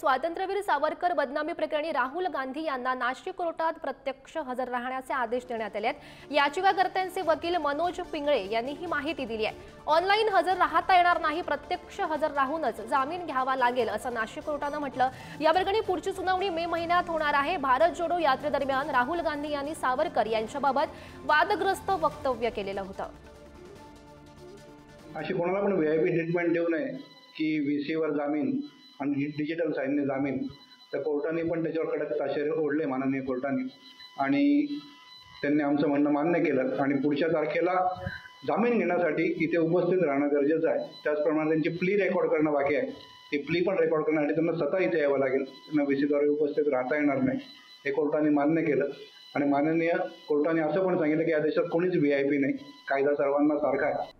स्वातंत्र्यवीर सावरकर बदनामी प्रकरणी राहुल गांधी यांना नाशिक कोर्टात प्रत्यक्ष हजर राहण्याचे आदेश देण्यात आले आहेत। याचिकाकर्त्यांचे वकील मनोज पिंगळे यांनी ही माहिती दिली आहे। ऑनलाईन हजर राहता येणार नाही, प्रत्यक्ष हजर राहूनच जामीन घ्यावा लागेल असं नाशिक कोर्टाने म्हटलं। या प्रकरणी पुढची सुनावणी मे महिन्यात होणार आहे। भारत जोडो यात्रेदरम्यान राहुल गांधी यांनी सावरकर यांच्याबाबत वादग्रस्त वक्तव्य केलेलं होतं। अशी कोणाला पण VIP ट्रीटमेंट देऊ नये की VC वर जामीन आणि डिजिटल साईनने जामीन। तर कोर्टाने पण त्याच्यावर कडक ताशेरे ओढले माननीय कोर्टाने आणि त्यांनी आमचं म्हणणं मान्य केलं आणि पुढच्या तारखेला जामीन घेण्यासाठी इथे उपस्थित राहणं गरजेचं आहे। त्याचप्रमाणे त्यांची प्ली रेकॉर्ड करणं बाकी आहे। ती प्ली पण रेकॉर्ड करण्यासाठी त्यांना स्वतः इथे यावं लागेल, त्यांना VC द्वारे उपस्थित राहता येणार नाही, हे कोर्टाने मान्य केलं। आणि माननीय कोर्टाने असं पण सांगितलं की या देशात कोणीच VIP नाही, कायदा सर्वांना सारखा आहे।